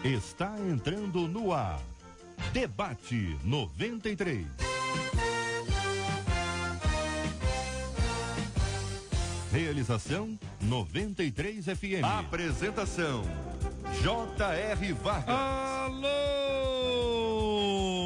Está entrando no ar. Debate 93. Realização 93 FM. Apresentação J.R. Vargas. Alô,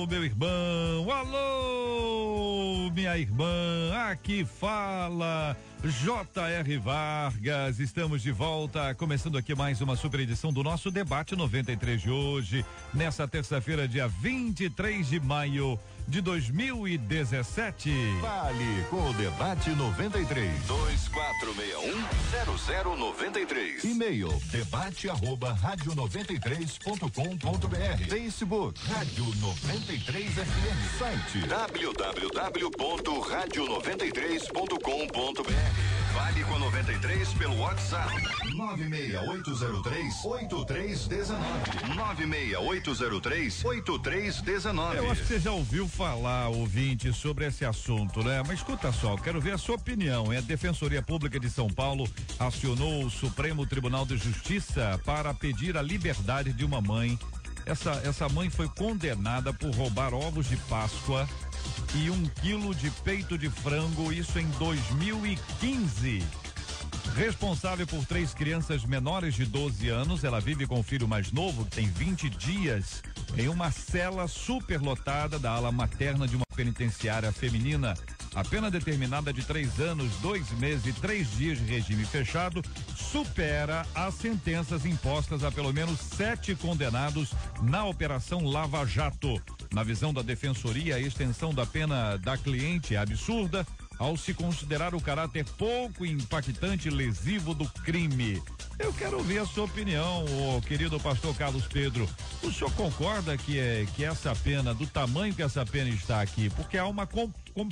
meu irmão, alô, minha irmã, aqui fala J.R. Vargas. Estamos de volta, começando aqui mais uma super edição do nosso Debate 93 de hoje, nessa terça-feira, dia 23 de maio de 2017. Fale com o Debate 93. 2461-0093. E-mail debate@radio93.com.br. Facebook Rádio 93 FM. Site www.radio93.com.br. Fale com a 93 pelo WhatsApp 96803-8319. 96803-8319. Eu acho que você já ouviu falar, ouvinte, sobre esse assunto, né? Mas escuta só, quero ver a sua opinião. A Defensoria Pública de São Paulo acionou o Supremo Tribunal de Justiça para pedir a liberdade de uma mãe. Essa mãe foi condenada por roubar ovos de Páscoa e 1 quilo de peito de frango, isso em 2015. Responsável por 3 crianças menores de 12 anos, ela vive com o filho mais novo, que tem 20 dias, em uma cela superlotada da ala materna de uma penitenciária feminina. A pena determinada de 3 anos, 2 meses e 3 dias de regime fechado supera as sentenças impostas a pelo menos 7 condenados na Operação Lava Jato. Na visão da Defensoria, a extensão da pena da cliente é absurda ao se considerar o caráter pouco impactante e lesivo do crime. Eu quero ouvir a sua opinião, querido pastor Carlos Pedro. O senhor concorda que essa pena, do tamanho que essa pena está aqui? Porque há uma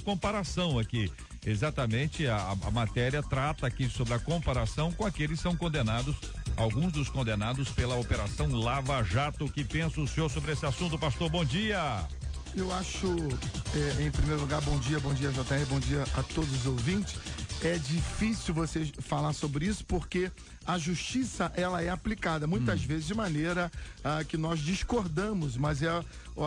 comparação aqui. Exatamente, a matéria trata aqui sobre a comparação com aqueles que são condenados, alguns dos condenados pela Operação Lava Jato. O que pensa o senhor sobre esse assunto, pastor? Bom dia. Eu acho, em primeiro lugar, bom dia JR, bom dia a todos os ouvintes. É difícil você falar sobre isso porque a justiça, ela é aplicada muitas vezes de maneira que nós discordamos, mas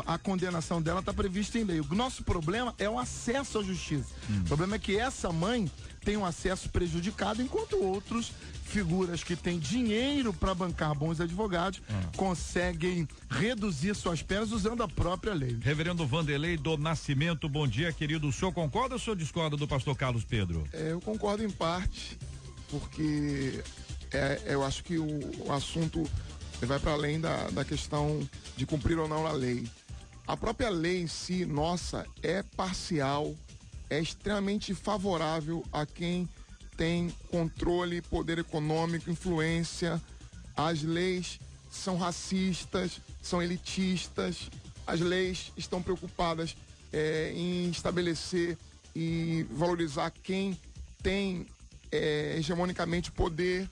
a condenação dela está prevista em lei. O nosso problema é o acesso à justiça. O problema é que essa mãe tem um acesso prejudicado, enquanto outros figuras que têm dinheiro para bancar bons advogados conseguem reduzir suas penas usando a própria lei. Reverendo Vanderlei do Nascimento, bom dia, querido. O senhor concorda ou o senhor discorda do pastor Carlos Pedro? Eu concordo em parte, porque eu acho que o assunto vai para além da questão de cumprir ou não a lei. A própria lei em si, nossa, é parcial, é extremamente favorável a quem tem controle, poder econômico, influência. As leis são racistas, são elitistas. As leis estão preocupadas em estabelecer e valorizar quem tem hegemonicamente poder.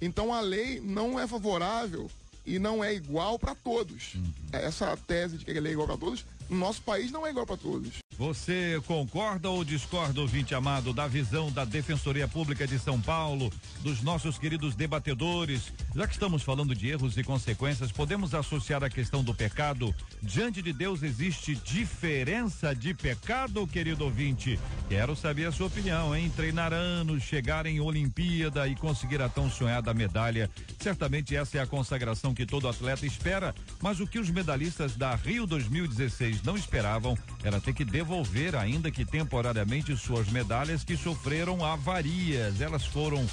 Então a lei não é favorável e não é igual para todos. Essa tese de que a lei é igual para todos, no nosso país não é igual para todos. Você concorda ou discorda, ouvinte amado, da visão da Defensoria Pública de São Paulo, dos nossos queridos debatedores? Já que estamos falando de erros e consequências, podemos associar a questão do pecado? Diante de Deus existe diferença de pecado, querido ouvinte? Quero saber a sua opinião, hein? Treinar anos, chegar em Olimpíada e conseguir a tão sonhada medalha. Certamente essa é a consagração que todo atleta espera, mas o que os medalhistas da Rio 2016 não esperavam era ter que devolver, ainda que temporariamente, suas medalhas que sofreram avarias. Elas foram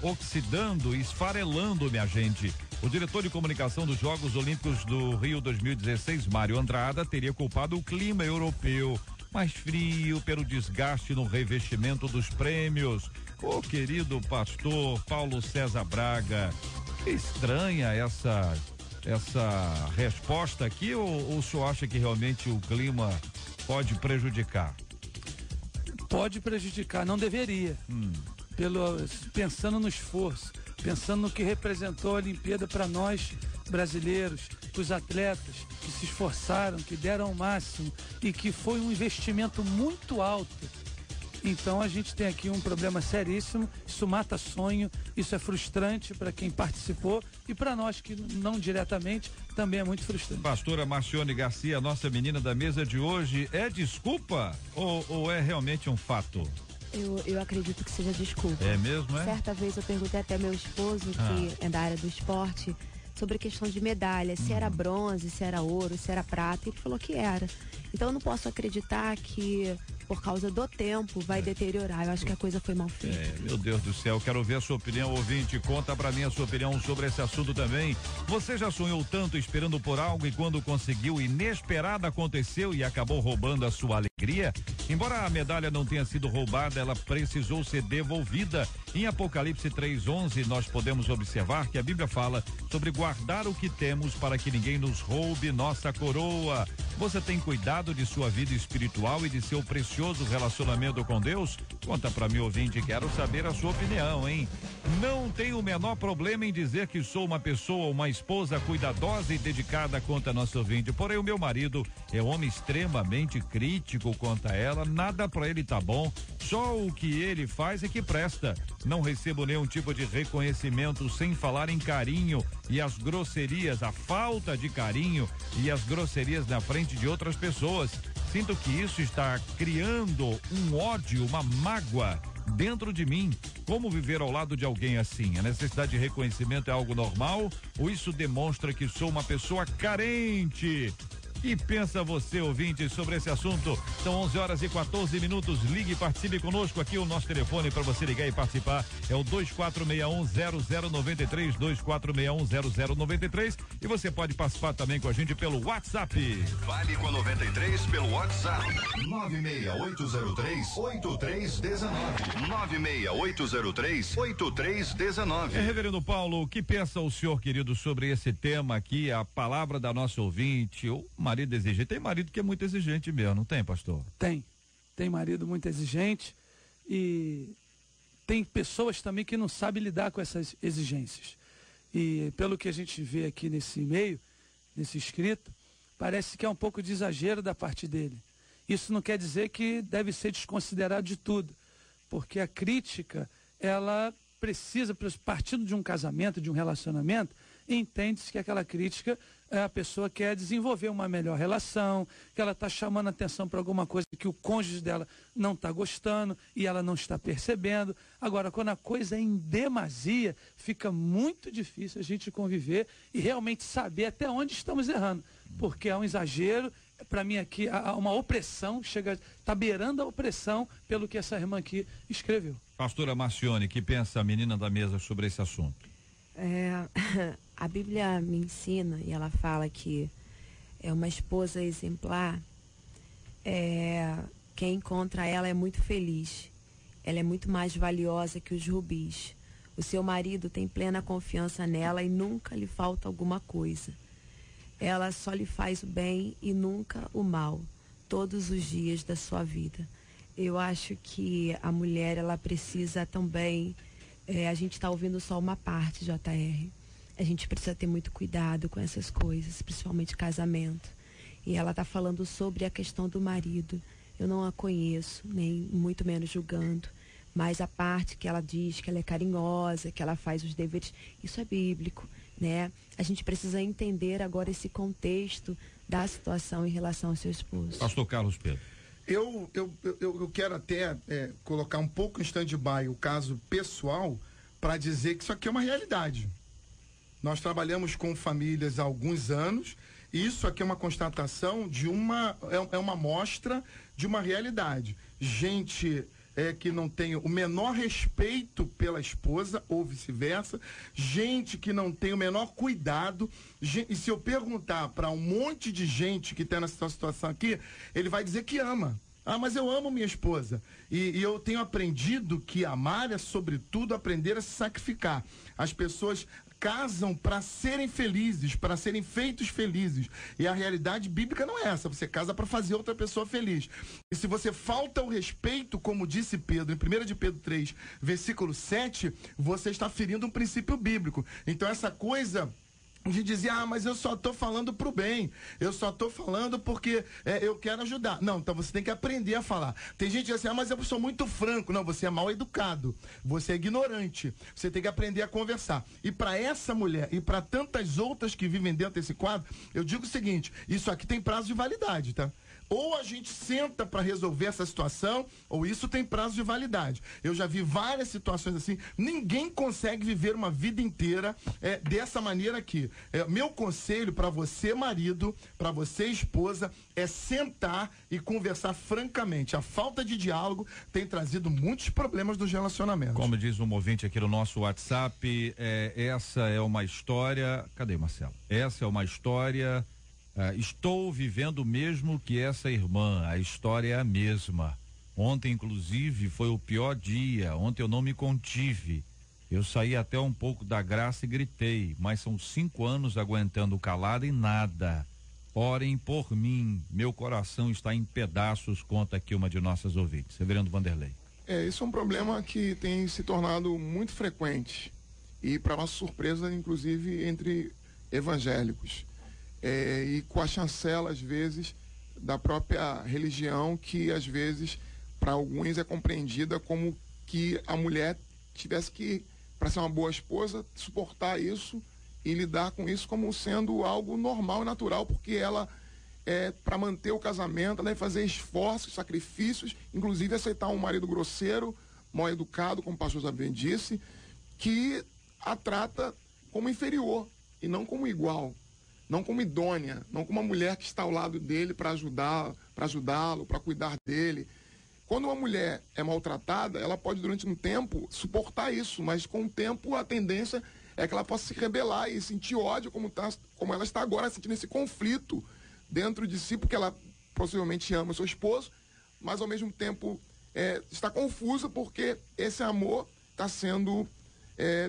oxidando, esfarelando, minha gente. O diretor de comunicação dos Jogos Olímpicos do Rio 2016, Mário Andrada, teria culpado o clima europeu mais frio, pelo desgaste no revestimento dos prêmios. Ô querido pastor Paulo César Braga, estranha essa resposta aqui, ou o senhor acha que realmente o clima pode prejudicar? Pode prejudicar, não deveria. Pensando no esforço, pensando no que representou a Olimpíada para nós brasileiros, para os atletas que se esforçaram, que deram o máximo e que foi um investimento muito alto. Então a gente tem aqui um problema seríssimo, isso mata sonho, isso é frustrante para quem participou e para nós que não diretamente também é muito frustrante. Pastora Marcione Garcia, nossa menina da mesa de hoje, é desculpa ou é realmente um fato? Eu acredito que seja desculpa. É mesmo, é? Certa vez eu perguntei até meu esposo, que é da área do esporte, sobre a questão de medalha, se era bronze, se era ouro, se era prata, ele falou que era. Então eu não posso acreditar que por causa do tempo vai deteriorar. Eu acho que a coisa foi mal feita. Meu Deus do céu, quero ver a sua opinião, ouvinte. Conta pra mim a sua opinião sobre esse assunto também. Você já sonhou tanto esperando por algo e quando conseguiu, inesperado aconteceu e acabou roubando a sua alegria? Embora a medalha não tenha sido roubada, ela precisou ser devolvida. Em Apocalipse 3:11, nós podemos observar que a Bíblia fala sobre guardar o que temos para que ninguém nos roube nossa coroa. Você tem cuidado de sua vida espiritual e de seu precioso relacionamento com Deus? Conta pra mim, ouvinte, quero saber a sua opinião, hein? Não tenho o menor problema em dizer que sou uma pessoa, uma esposa cuidadosa e dedicada quanto a nosso ouvinte, porém o meu marido é um homem extremamente crítico quanto a ela, nada pra ele tá bom, só o que ele faz é que presta. Não recebo nenhum tipo de reconhecimento, sem falar em carinho e as grosserias, a falta de carinho e as grosserias na frente de outras pessoas. Sinto que isso está criando um ódio, uma mágoa dentro de mim. Como viver ao lado de alguém assim? A necessidade de reconhecimento é algo normal ou isso demonstra que sou uma pessoa carente? E pensa você, ouvinte, sobre esse assunto? São 11h14. Ligue e participe conosco aqui. O nosso telefone para você ligar e participar é o 2461-0093, 2461-0093. E você pode participar também com a gente pelo WhatsApp. Vale com a 93 pelo WhatsApp. 96803-8319. 96803-8319. Reverendo Paulo, o que pensa o senhor, querido, sobre esse tema aqui, a palavra da nossa ouvinte, o marido exigente? Tem marido que é muito exigente mesmo, não tem, pastor? Tem marido muito exigente e tem pessoas também que não sabem lidar com essas exigências. E pelo que a gente vê aqui nesse e-mail, nesse escrito, parece que é um pouco de exagero da parte dele. Isso não quer dizer que deve ser desconsiderado de tudo, porque a crítica, ela precisa, partindo de um casamento, de um relacionamento, entende-se que aquela crítica, a pessoa quer desenvolver uma melhor relação, que ela está chamando atenção para alguma coisa que o cônjuge dela não está gostando e ela não está percebendo. Agora, quando a coisa é em demasia, fica muito difícil a gente conviver e realmente saber até onde estamos errando, porque é um exagero. Para mim aqui, há uma opressão, está beirando a opressão pelo que essa irmã aqui escreveu. Pastora Marcione, que pensa a menina da mesa sobre esse assunto? A Bíblia me ensina e ela fala que é uma esposa exemplar, quem encontra ela é muito feliz, ela é muito mais valiosa que os rubis. O seu marido tem plena confiança nela e nunca lhe falta alguma coisa. Ela só lhe faz o bem e nunca o mal, todos os dias da sua vida. Eu acho que a mulher, ela precisa também, a gente está ouvindo só uma parte, JR. A gente precisa ter muito cuidado com essas coisas, principalmente casamento. E ela está falando sobre a questão do marido. Eu não a conheço, nem muito menos julgando. Mas a parte que ela diz que ela é carinhosa, que ela faz os deveres, isso é bíblico, né? A gente precisa entender agora esse contexto da situação em relação ao seu esposo. Pastor Carlos Pedro. Eu quero até colocar um pouco em stand-by o caso pessoal para dizer que isso aqui é uma realidade. Nós trabalhamos com famílias há alguns anos e isso aqui é uma constatação de uma amostra de uma realidade. Gente que não tem o menor respeito pela esposa ou vice-versa, gente que não tem o menor cuidado, e se eu perguntar para um monte de gente que está nessa situação aqui, ele vai dizer que ama. Ah, mas eu amo minha esposa. E eu tenho aprendido que amar é, sobretudo, aprender a se sacrificar. As pessoas casam para serem felizes, para serem feitos felizes. E a realidade bíblica não é essa. Você casa para fazer outra pessoa feliz. E se você falta o respeito, como disse Pedro, em 1 de Pedro 3, versículo 7, você está ferindo um princípio bíblico. Então essa coisa de dizer, mas eu só tô falando pro bem, eu só tô falando porque eu quero ajudar. Não, então você tem que aprender a falar. Tem gente que diz assim, mas eu sou muito franco. Não, você é mal educado, você é ignorante, você tem que aprender a conversar. E para essa mulher e para tantas outras que vivem dentro desse quadro, eu digo o seguinte, isso aqui tem prazo de validade, tá? Ou a gente senta para resolver essa situação, ou isso tem prazo de validade. Eu já vi várias situações assim. Ninguém consegue viver uma vida inteira dessa maneira aqui. Meu conselho para você, marido, para você, esposa, é sentar e conversar francamente. A falta de diálogo tem trazido muitos problemas dos relacionamentos. Como diz um ouvinte aqui no nosso WhatsApp, essa é uma história. Cadê, Marcelo? Essa é uma história. Estou vivendo o mesmo que essa irmã, a história é a mesma. Ontem, inclusive, foi o pior dia. Ontem eu não me contive. Eu saí até um pouco da graça e gritei, mas são 5 anos aguentando calada e nada. Orem por mim, meu coração está em pedaços, conta aqui uma de nossas ouvintes. Reverendo Vanderlei. Isso é um problema que tem se tornado muito frequente e, para nossa surpresa, inclusive entre evangélicos. E com a chancela, às vezes, da própria religião, que às vezes, para alguns, é compreendida como que a mulher tivesse que, para ser uma boa esposa, suportar isso e lidar com isso como sendo algo normal e natural, porque ela, para manter o casamento, ela deve fazer esforços, sacrifícios, inclusive aceitar um marido grosseiro, mal educado, como o pastor já bem disse, que a trata como inferior e não como igual. Não como idônea, não como uma mulher que está ao lado dele para ajudá-lo, para cuidar dele. Quando uma mulher é maltratada, ela pode durante um tempo suportar isso, mas com o tempo a tendência é que ela possa se rebelar e sentir ódio como ela está agora, sentindo esse conflito dentro de si, porque ela possivelmente ama seu esposo, mas ao mesmo tempo está confusa porque esse amor está sendo,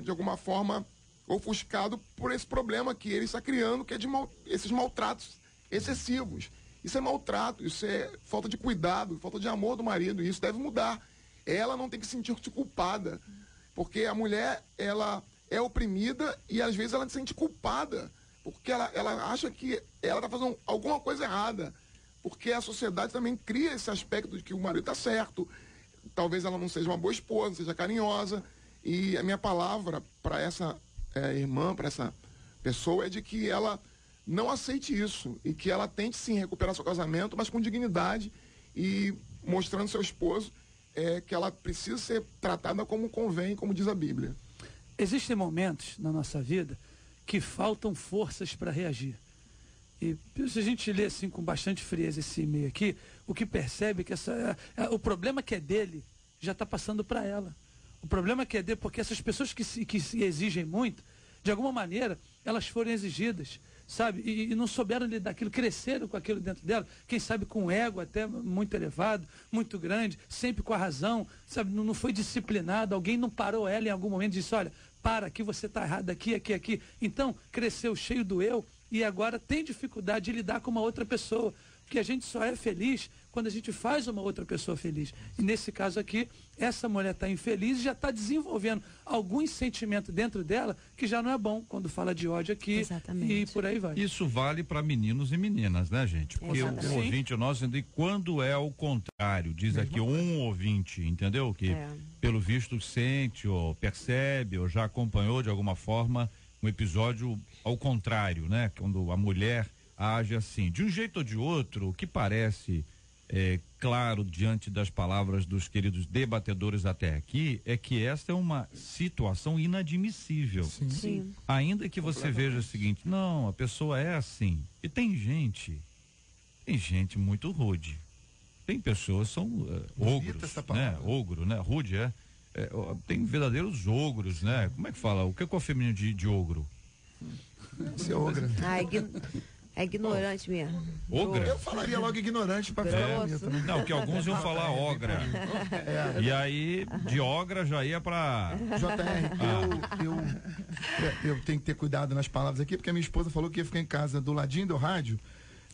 de alguma forma, ofuscado por esse problema que ele está criando, que é de esses maltratos excessivos. Isso é maltrato, isso é falta de cuidado, falta de amor do marido, e isso deve mudar. Ela não tem que sentir-se culpada, porque a mulher, ela é oprimida e às vezes ela se sente culpada, porque ela acha que ela está fazendo alguma coisa errada, porque a sociedade também cria esse aspecto de que o marido está certo, talvez ela não seja uma boa esposa, seja carinhosa, e a minha palavra para essa irmã, para essa pessoa, é de que ela não aceite isso e que ela tente sim recuperar seu casamento, mas com dignidade e mostrando seu esposo que ela precisa ser tratada como convém, como diz a Bíblia. Existem momentos na nossa vida que faltam forças para reagir. E se a gente lê assim com bastante frieza esse e-mail aqui, o que percebe é que o problema que é dele já está passando para ela. O problema é que é dele, porque essas pessoas que se exigem muito, de alguma maneira, elas foram exigidas, sabe? E não souberam lidar daquilo, cresceram com aquilo dentro dela, quem sabe com um ego até muito elevado, muito grande, sempre com a razão, sabe? Não foi disciplinado, alguém não parou ela em algum momento e disse, olha, para, aqui você está errado, aqui. Então, cresceu cheio do eu e agora tem dificuldade de lidar com uma outra pessoa. Porque a gente só é feliz quando a gente faz uma outra pessoa feliz. E nesse caso aqui, essa mulher está infeliz e já está desenvolvendo algum sentimento dentro dela que já não é bom quando fala de ódio aqui. Exatamente. E por aí vai. Isso vale para meninos e meninas, né, gente? Porque Exatamente. o ouvinte nosso, e quando é o contrário, diz aqui um ouvinte, entendeu? Que pelo visto sente ou percebe ou já acompanhou de alguma forma um episódio ao contrário, né? Quando a mulher age assim, de um jeito ou de outro, o que parece claro diante das palavras dos queridos debatedores até aqui é que esta é uma situação inadmissível. Sim. Ainda que você veja o seguinte, não, a pessoa é assim. E tem gente muito rude. Tem pessoas que são ogros, né? Ogro, né? Rude tem verdadeiros ogros, né? Como é que fala? O que é o feminino de ogro? Você é ogra. É ignorante mesmo. Ogra? Eu falaria logo ignorante para ficar bonito, né? Não, que alguns iam falar ogra. E aí, de ogra já ia pra... JR, eu tenho que ter cuidado nas palavras aqui, porque a minha esposa falou que ia ficar em casa do ladinho do rádio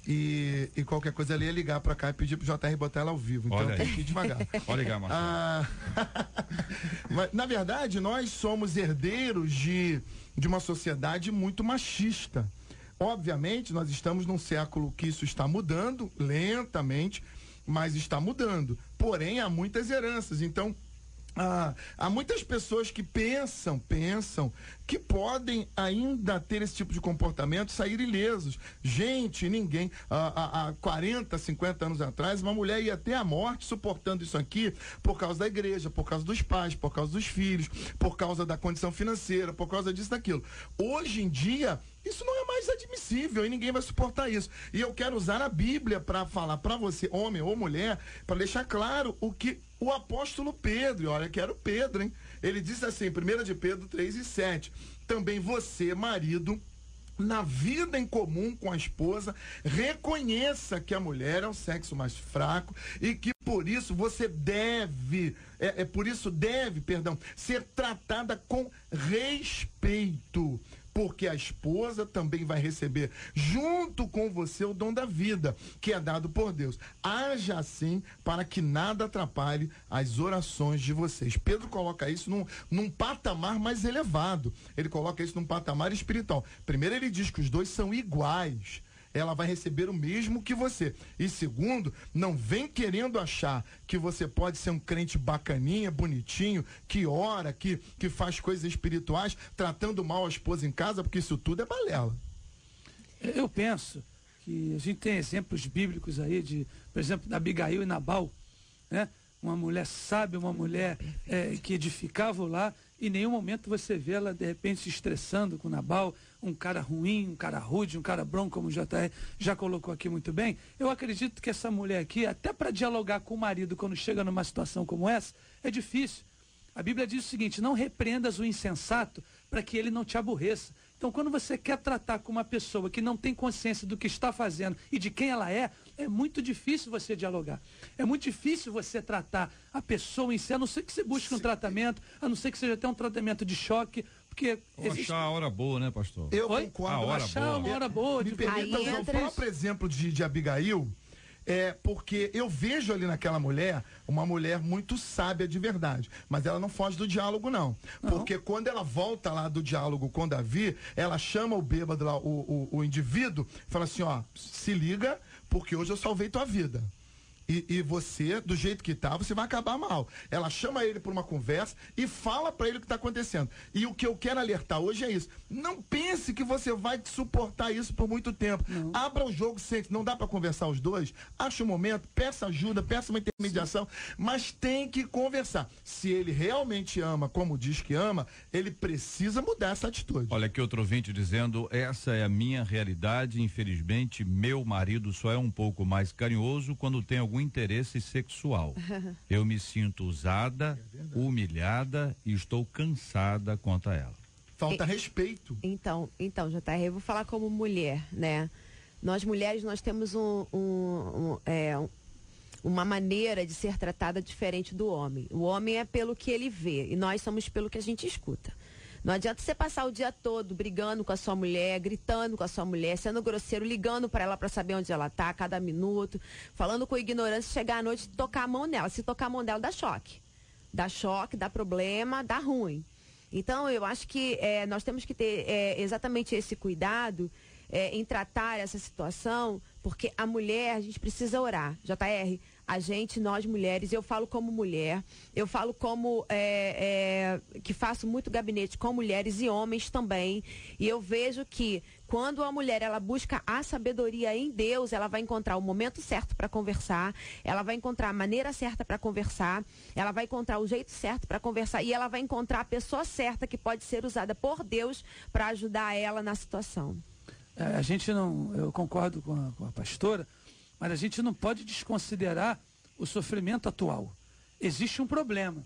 E qualquer coisa ali é ligar pra cá e pedir pro JR botar ela ao vivo. Então Olha tem aí. que ir devagar. Pode ligar, Marcelo. Mas, na verdade, nós somos herdeiros de uma sociedade muito machista. Obviamente, nós estamos num século que isso está mudando, lentamente, mas está mudando. Porém, há muitas heranças. Então, há muitas pessoas que pensam que podem ainda ter esse tipo de comportamento, sair ilesos. Gente, ninguém, há 40, 50 anos atrás, uma mulher ia até a morte suportando isso aqui por causa da igreja, por causa dos pais, por causa dos filhos, por causa da condição financeira, por causa disso, daquilo. Hoje em dia, isso não é mais admissível e ninguém vai suportar isso. E eu quero usar a Bíblia para falar para você, homem ou mulher, para deixar claro o que o apóstolo Pedro, olha que era o Pedro, hein? Ele disse assim, 1 de Pedro 3:7, também você, marido, na vida em comum com a esposa, reconheça que a mulher é o sexo mais fraco e que por isso você deve, ser tratada com respeito. Porque a esposa também vai receber junto com você o dom da vida, que é dado por Deus. Haja assim para que nada atrapalhe as orações de vocês. Pedro coloca isso num patamar mais elevado. Ele coloca isso num patamar espiritual. Primeiro ele diz que os dois são iguais. Ela vai receber o mesmo que você. E segundo, não vem querendo achar que você pode ser um crente bacaninha, bonitinho, que ora, que faz coisas espirituais, tratando mal a esposa em casa, porque isso tudo é balela. Eu penso que a gente tem exemplos bíblicos aí, por exemplo, da Abigail e Nabal, né? Uma mulher sábia, uma mulher que edificava o lar, e em nenhum momento você vê ela, de repente, se estressando com Nabal, um cara ruim, um cara rude, um cara bronco, como o JR já colocou aqui muito bem. Eu acredito que essa mulher aqui, até para dialogar com o marido quando chega numa situação como essa, é difícil. A Bíblia diz o seguinte, não repreendas o insensato para que ele não te aborreça. Então, quando você quer tratar com uma pessoa que não tem consciência do que está fazendo e de quem ela é muito difícil você dialogar. É muito difícil você tratar a pessoa em si, a não ser que você busque um tratamento, a não ser que seja até um tratamento de choque, porque achar a hora boa, né, pastor? Eu concordo. Achar uma hora boa. Me permita usar o próprio exemplo de Abigail, porque eu vejo ali naquela mulher uma mulher muito sábia de verdade, mas ela não foge do diálogo não, porque quando ela volta lá do diálogo com Davi, ela chama o bêbado lá, o indivíduo, fala assim, ó, se liga, porque hoje eu salvei tua vida. E você, do jeito que tá, você vai acabar mal. Ela chama ele para uma conversa e fala para ele o que está acontecendo. E o que eu quero alertar hoje é isso. Não pense que você vai suportar isso por muito tempo. Não. Abra o jogo, sente. Não dá para conversar os dois? Acha um momento, peça ajuda, peça uma intermediação, mas tem que conversar. Se ele realmente ama, como diz que ama, ele precisa mudar essa atitude. Olha aqui outro ouvinte dizendo, essa é a minha realidade, infelizmente, meu marido só é um pouco mais carinhoso quando tem algum interesse sexual. Eu me sinto usada, humilhada e estou cansada quanto a ela. Falta respeito. Então, JR, eu vou falar como mulher, né? Nós mulheres, nós temos uma maneira de ser tratada diferente do homem. O homem é pelo que ele vê e nós somos pelo que a gente escuta. Não adianta você passar o dia todo brigando com a sua mulher, gritando com a sua mulher, sendo grosseiro, ligando para ela para saber onde ela tá a cada minuto, falando com ignorância, chegar à noite e tocar a mão nela. Se tocar a mão dela, dá choque. Dá choque, dá problema, dá ruim. Então, eu acho que nós temos que ter exatamente esse cuidado em tratar essa situação, porque a mulher, a gente precisa orar. JR, nós mulheres, eu falo como mulher, eu falo como que faço muito gabinete com mulheres e homens também, e eu vejo que quando a mulher ela busca a sabedoria em Deus, ela vai encontrar o momento certo para conversar, ela vai encontrar a maneira certa para conversar, ela vai encontrar o jeito certo para conversar e ela vai encontrar a pessoa certa que pode ser usada por Deus para ajudar ela na situação. A gente não, eu concordo com a pastora, mas a gente não pode desconsiderar o sofrimento atual. Existe um problema.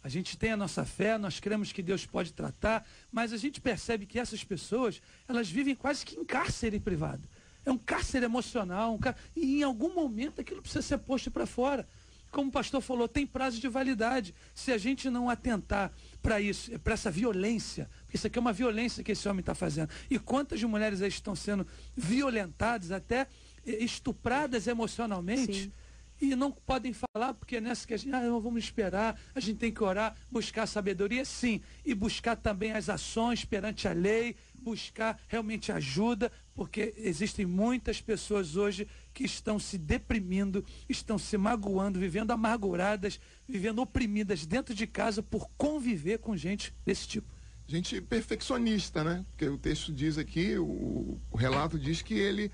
A gente tem a nossa fé, nós cremos que Deus pode tratar, mas a gente percebe que essas pessoas, elas vivem quase que em cárcere privado. É um cárcere emocional, e em algum momento aquilo precisa ser posto para fora. Como o pastor falou, tem prazo de validade. Se a gente não atentar para isso, para essa violência, porque isso aqui é uma violência que esse homem está fazendo. E quantas mulheres aí estão sendo violentadas até estupradas emocionalmente. Sim. E não podem falar, porque nessa que a gente, não vamos esperar, a gente tem que orar, buscar sabedoria, sim, e buscar também as ações perante a lei, buscar realmente ajuda, porque existem muitas pessoas hoje que estão se deprimindo, estão se magoando, vivendo amarguradas, vivendo oprimidas dentro de casa por conviver com gente desse tipo. Gente perfeccionista, né? Porque o texto diz aqui, o relato diz que ele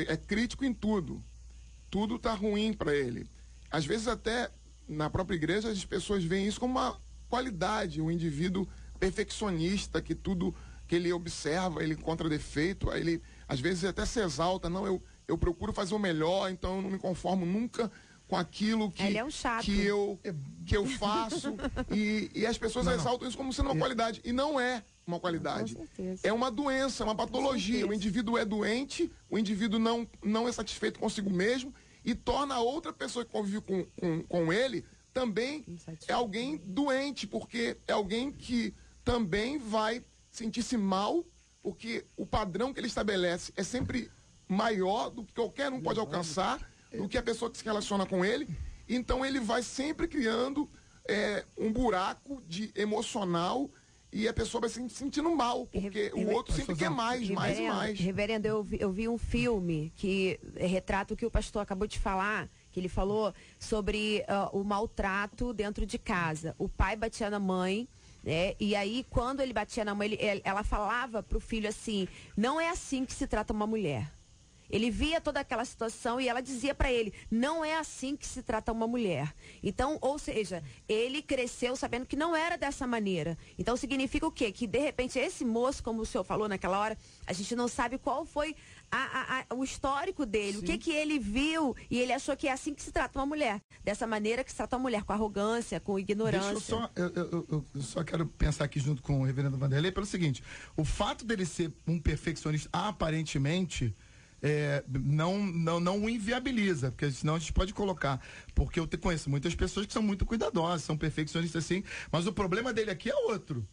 é crítico em tudo. Tudo está ruim para ele. Às vezes até na própria igreja as pessoas veem isso como uma qualidade, um indivíduo perfeccionista, que tudo que ele observa, ele encontra defeito, aí ele às vezes até se exalta, não, eu procuro fazer o melhor, então eu não me conformo nunca com aquilo que, ele é um chato. que eu faço, e as pessoas exaltam isso como sendo uma qualidade, e não é uma qualidade. Com certeza. É uma doença, uma patologia. O indivíduo é doente, o indivíduo não é satisfeito consigo mesmo e torna a outra pessoa que convive com ele também é alguém doente, porque é alguém que também vai sentir-se mal, porque o padrão que ele estabelece é sempre maior do que qualquer um pode alcançar, do que a pessoa que se relaciona com ele. Então ele vai sempre criando um buraco emocional, e a pessoa vai se sentindo mal, porque o outro sempre quer mais e mais. Reverendo, eu vi um filme que retrata o que o pastor acabou de falar, que ele falou sobre o maltrato dentro de casa. O pai batia na mãe, né? E aí, quando ele batia na mãe, ela falava pro filho assim, não é assim que se trata uma mulher. Ele via toda aquela situação e ela dizia para ele, não é assim que se trata uma mulher. Então, ou seja, ele cresceu sabendo que não era dessa maneira. Então, significa o quê? Que, de repente, esse moço, como o senhor falou naquela hora, a gente não sabe qual foi o histórico dele, sim, o que ele viu, e ele achou que é assim que se trata uma mulher. Dessa maneira que se trata uma mulher, com arrogância, com ignorância. Eu só quero pensar aqui junto com o reverendo Vanderlei pelo seguinte, o fato dele ser um perfeccionista, aparentemente... não o inviabiliza, porque senão a gente pode colocar, porque eu conheço muitas pessoas que são muito cuidadosas, são perfeccionistas assim, mas o problema dele aqui é outro.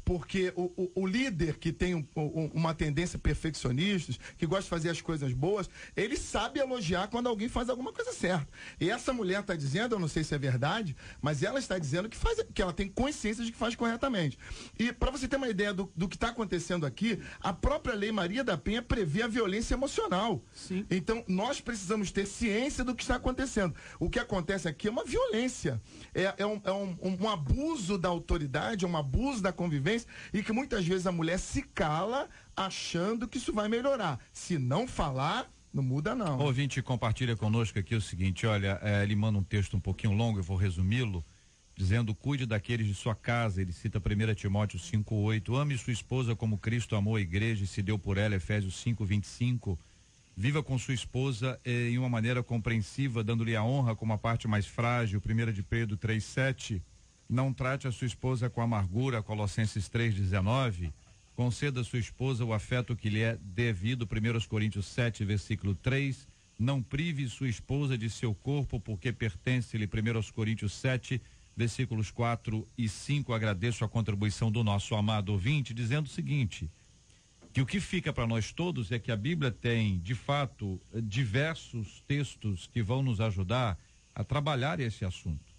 Porque o líder que tem uma tendência perfeccionista, que gosta de fazer as coisas boas, ele sabe elogiar quando alguém faz alguma coisa certa. E essa mulher está dizendo, eu não sei se é verdade, mas ela está dizendo que ela tem consciência de que faz corretamente. E para você ter uma ideia do que está acontecendo aqui, a própria Lei Maria da Penha prevê a violência emocional. Sim. Então, nós precisamos ter ciência do que está acontecendo. O que acontece aqui é uma violência. É um abuso da autoridade, é um abuso da convivência, e que muitas vezes a mulher se cala achando que isso vai melhorar. Se não falar, não muda não. O ouvinte compartilha conosco aqui o seguinte, olha, ele manda um texto um pouquinho longo, eu vou resumi-lo, dizendo, cuide daqueles de sua casa, ele cita 1 Timóteo 5:8, ame sua esposa como Cristo amou a igreja e se deu por ela, Efésios 5:25, viva com sua esposa em uma maneira compreensiva, dando-lhe a honra como a parte mais frágil, 1 de Pedro 3:7, não trate a sua esposa com amargura, Colossenses 3:19. Conceda a sua esposa o afeto que lhe é devido, 1 Coríntios 7, versículo 3. Não prive sua esposa de seu corpo, porque pertence-lhe, 1 Coríntios 7, versículos 4 e 5. Agradeço a contribuição do nosso amado ouvinte, dizendo o seguinte, que o que fica para nós todos é que a Bíblia tem, de fato, diversos textos que vão nos ajudar a trabalhar esse assunto.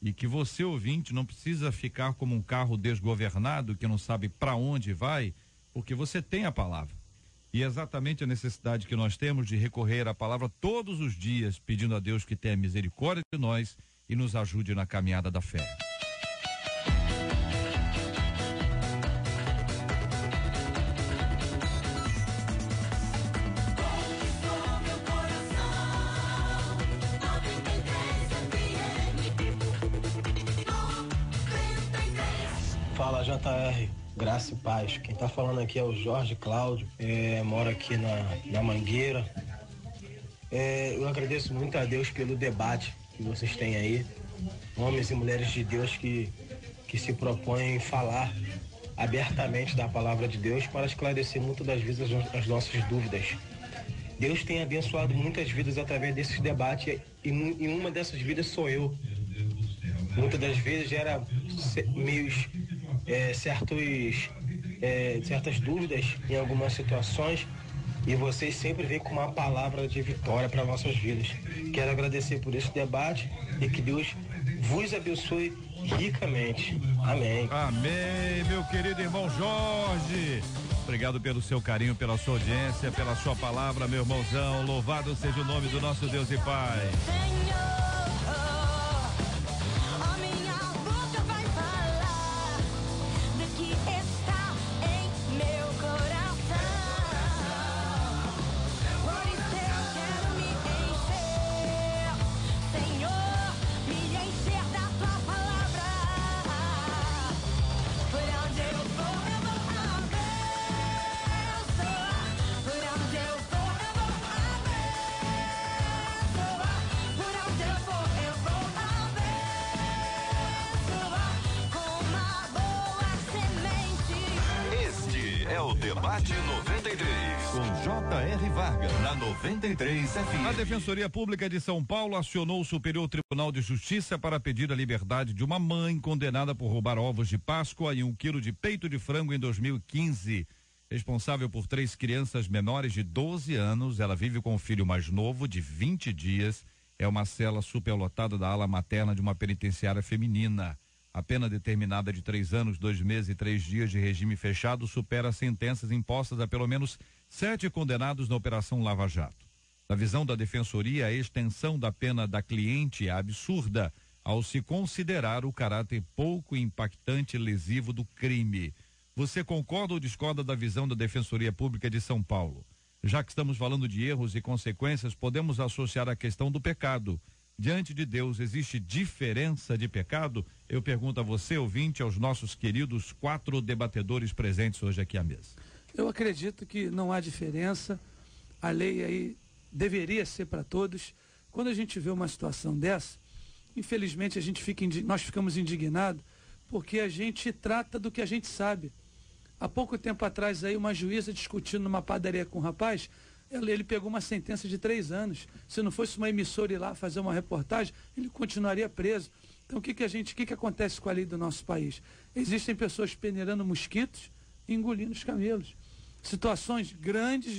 E que você, ouvinte, não precisa ficar como um carro desgovernado que não sabe para onde vai, porque você tem a palavra. E é exatamente a necessidade que nós temos de recorrer à palavra todos os dias, pedindo a Deus que tenha misericórdia de nós e nos ajude na caminhada da fé. Fala, JR, graça e paz. Quem tá falando aqui é o Jorge Cláudio, moro aqui na Mangueira. Eu agradeço muito a Deus pelo debate que vocês têm aí, homens e mulheres de Deus que se propõem falar abertamente da palavra de Deus para esclarecer muitas das vezes as nossas dúvidas. Deus tem abençoado muitas vidas através desses debates e uma dessas vidas sou eu. Muitas das vezes gera certas dúvidas em algumas situações e vocês sempre vêm com uma palavra de vitória para nossas vidas. Quero agradecer por esse debate e que Deus vos abençoe ricamente. Amém. Amém, meu querido irmão Jorge. Obrigado pelo seu carinho, pela sua audiência, pela sua palavra, meu irmãozão. Louvado seja o nome do nosso Deus e Pai. Debate 93, com J.R. Vargas, na 93 FM. A Defensoria Pública de São Paulo acionou o Superior Tribunal de Justiça para pedir a liberdade de uma mãe condenada por roubar ovos de Páscoa e 1 quilo de peito de frango em 2015. Responsável por 3 crianças menores de 12 anos, ela vive com o filho mais novo, de 20 dias. É uma cela superlotada da ala materna de uma penitenciária feminina. A pena determinada de 3 anos, 2 meses e 3 dias de regime fechado supera sentenças impostas a pelo menos 7 condenados na Operação Lava Jato. Na visão da Defensoria, a extensão da pena da cliente é absurda ao se considerar o caráter pouco impactante e lesivo do crime. Você concorda ou discorda da visão da Defensoria Pública de São Paulo? Já que estamos falando de erros e consequências, podemos associar a questão do pecado. Diante de Deus, existe diferença de pecado? Eu pergunto a você, ouvinte, aos nossos queridos 4 debatedores presentes hoje aqui à mesa. Eu acredito que não há diferença. A lei aí deveria ser para todos. Quando a gente vê uma situação dessa, infelizmente nós ficamos indignados porque a gente trata do que a gente sabe. Há pouco tempo atrás aí uma juíza discutindo numa padaria com um rapaz, ele pegou uma sentença de 3 anos. Se não fosse uma emissora ir lá fazer uma reportagem, ele continuaria preso. Então o que acontece com a lei do nosso país? Existem pessoas peneirando mosquitos e engolindo os camelos. Situações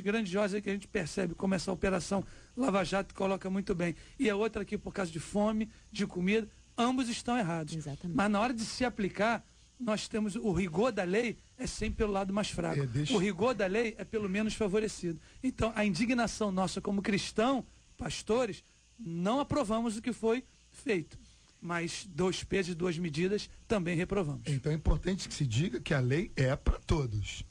grandiosas que a gente percebe, como essa operação Lava Jato coloca muito bem. E a outra aqui por causa de fome, de comida, ambos estão errados. Exatamente. Mas na hora de se aplicar, nós temos o rigor da lei é sempre pelo lado mais fraco. O rigor da lei é pelo menos favorecido. Então, a indignação nossa como cristão, pastores, não aprovamos o que foi feito. Mas 2 pesos e 2 medidas também reprovamos. Então é importante que se diga que a lei é para todos.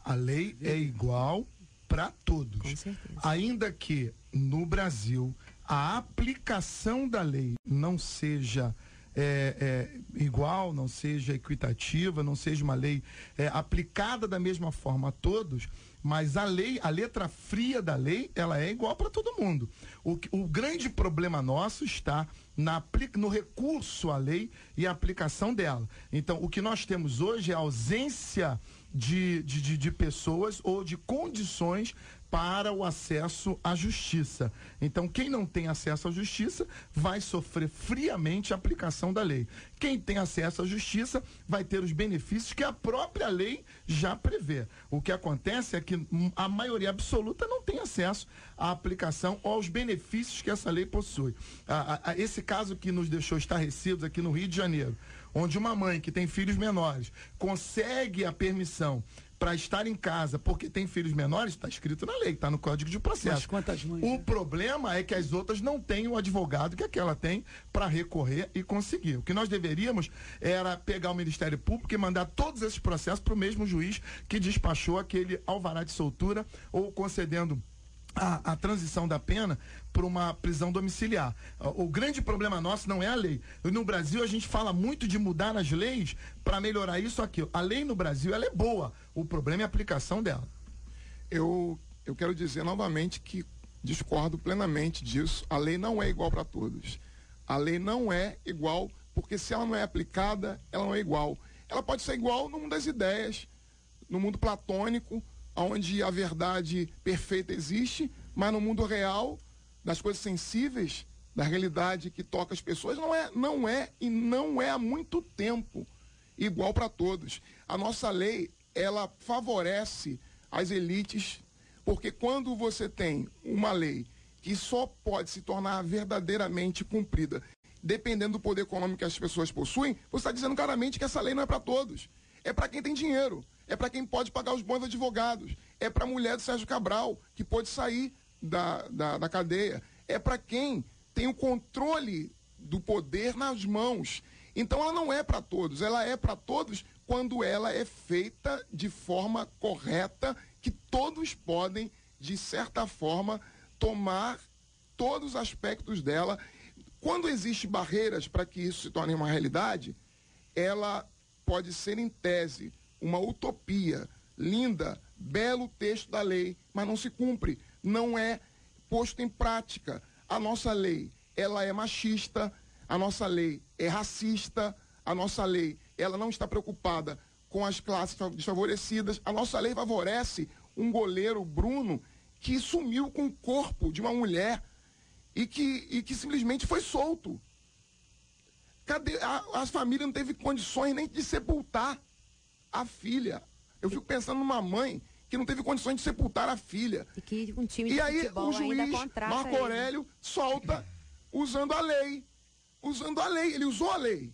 A lei é igual para todos. Com certeza. Ainda que no Brasil a aplicação da lei não seja igual, não seja equitativa, não seja uma lei aplicada da mesma forma a todos, mas a lei, a letra fria da lei, ela é igual para todo mundo. O grande problema nosso está no recurso à lei e a aplicação dela. Então, o que nós temos hoje é a ausência de pessoas ou de condições para o acesso à justiça. Então, quem não tem acesso à justiça vai sofrer friamente a aplicação da lei. Quem tem acesso à justiça vai ter os benefícios que a própria lei já prevê. O que acontece é que a maioria absoluta não tem acesso à aplicação ou aos benefícios que essa lei possui. Esse caso que nos deixou estarrecidos aqui no Rio de Janeiro, onde uma mãe que tem filhos menores consegue a permissão para estar em casa porque tem filhos menores, está escrito na lei, está no Código de Processo. Mas quantas mães? O problema é que as outras não têm o advogado que aquela tem para recorrer e conseguir. O que nós deveríamos era pegar o Ministério Público e mandar todos esses processos para o mesmo juiz que despachou aquele alvará de soltura ou concedendo a transição da pena para uma prisão domiciliar. O grande problema nosso não é a lei. No Brasil a gente fala muito de mudar as leis para melhorar isso ou aquilo. A lei no Brasil ela é boa. O problema é a aplicação dela. Eu quero dizer novamente que discordo plenamente disso. A lei não é igual para todos. A lei não é igual, porque se ela não é aplicada, ela não é igual. Ela pode ser igual no mundo das ideias, no mundo platônico, onde a verdade perfeita existe, mas no mundo real, das coisas sensíveis, da realidade que toca as pessoas, não é há muito tempo igual para todos. A nossa lei, ela favorece as elites, Porque quando você tem uma lei que só pode se tornar verdadeiramente cumprida dependendo do poder econômico que as pessoas possuem, você está dizendo claramente que essa lei não é para todos. É para quem tem dinheiro, é para quem pode pagar os bons advogados, é para a mulher do Sérgio Cabral, que pode sair da cadeia, é para quem tem o controle do poder nas mãos. Então ela não é para todos, ela é para todos quando ela é feita de forma correta, que todos podem, de certa forma, tomar todos os aspectos dela. Quando existem barreiras para que isso se torne uma realidade, ela pode ser, em tese, uma utopia, linda, belo texto da lei, mas não se cumpre, não é posto em prática. A nossa lei, ela é machista, a nossa lei é racista, a nossa lei, ela não está preocupada com as classes desfavorecidas, a nossa lei favorece um goleiro, Bruno, que sumiu com o corpo de uma mulher e que simplesmente foi solto. Cadê? A família não teve condições nem de sepultar a filha. Eu fico pensando numa mãe que não teve condições de sepultar a filha. E que um time de e aí futebol o juiz ainda contrata Marco ele. Aurélio solta usando a lei. Usando a lei. Ele usou a lei.